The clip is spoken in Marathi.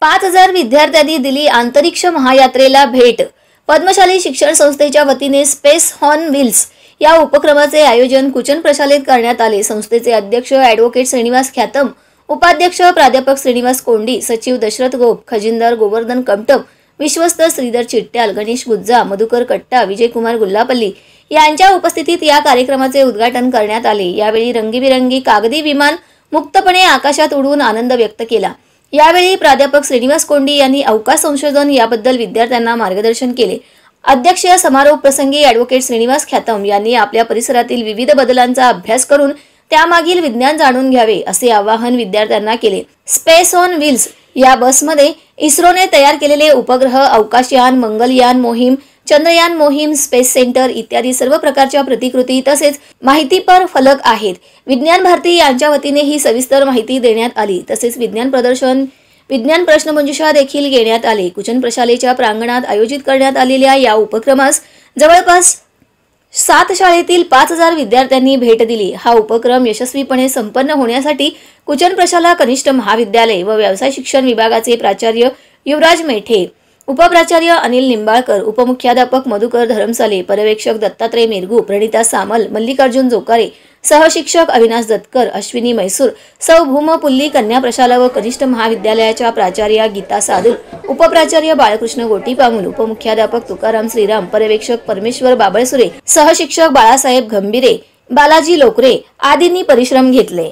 5,000 विद्यार्थ्यांनी दिली अंतरिक्ष महायात्रेला भेट। पद्मशाली शिक्षण संस्थेच्या वतीने स्पेस ऑन व्हील्स या उपक्रमाचे आयोजन कुचन प्रशालेत करण्यात आले। संस्थेचे अध्यक्ष ॲडव्होकेट श्रीनिवास ख्यातम, उपाध्यक्ष प्राध्यापक श्रीनिवास कोंडी, सचिव दशरथ गोप, खजिनदार गोवर्धन कमटम, विश्वस्त श्रीधर चिट्ट्याल, गणेश गुज्जा, मधुकर कट्टा, विजयकुमार गुल्लापल्ली यांच्या उपस्थितीत या कार्यक्रमाचे उद्घाटन करण्यात आले। यावेळी रंगीबिरंगी कागदी विमान मुक्तपणे आकाशात उडून आनंद व्यक्त केला। यावेळी प्राध्यापक श्रीनिवास कोंडी यांनी अवकाश संशोधन याबद्दल विद्यार्थ्यांना मार्गदर्शन केले। अध्यक्षीय समारोप प्रसंगी ॲडव्होकेट श्रीनिवास ख्यातम यांनी आपल्या परिसरातील विविध बदलांचा अभ्यास करून त्यामागील विज्ञान जाणून घ्यावे असे आवाहन विद्यार्थ्यांना केले। स्पेस ऑन व्हील्स या बसमध्ये इस्रोने तयार केलेले उपग्रह, अवकाशयान, मंगलयान मोहीम, चंद्रयान मोहीम, स्पेस सेंटर इत्यादी सर्व प्रकारच्या प्रतिकृती तसेच माहितीपर फलक आहेत। विज्ञान भारती यांच्या वतीने ही सविस्तर माहिती देण्यात आली। तसेच विज्ञान प्रदर्शन, विज्ञान प्रश्नमंजुषा देखील घेण्यात आले। कुचन प्रशालेच्या प्रांगणात आयोजित करण्यात आलेल्या या उपक्रमास जवळपास 7 शाळेतील 5,000 विद्यार्थ्यांनी भेट दिली। हा उपक्रम यशस्वीपणे संपन्न होण्यासाठी कुचन प्रशाला कनिष्ठ महाविद्यालय व व्यवसाय शिक्षण विभागाचे प्राचार्य युवराज मेठे, उपप्राचार्य अनिल निंबाळकर, उपमुख्याध्यापक मधुकर धरमसाले, पर्यवेक्षक दत्तात्रय मिरगू, प्रणिता सामल, मल्लिकार्जुन जोकारे, सहशिक्षक अविनाश दत्तकर, अश्विनी मैसूर, सौ भूमपुल्ली कन्या प्रशाला व कनिष्ठ महाविद्यालयाच्या प्राचार्या गीता साधू, उपप्राचार्य बाळकृष्ण गोटीपामुल, उपमुख्याध्यापक तुकाराम श्रीराम, पर्यवेक्षक परमेश्वर बाबळसुरे, सहशिक्षक बाळासाहेब गंभीरे, बालाजी लोकरे आदींनी परिश्रम घेतले।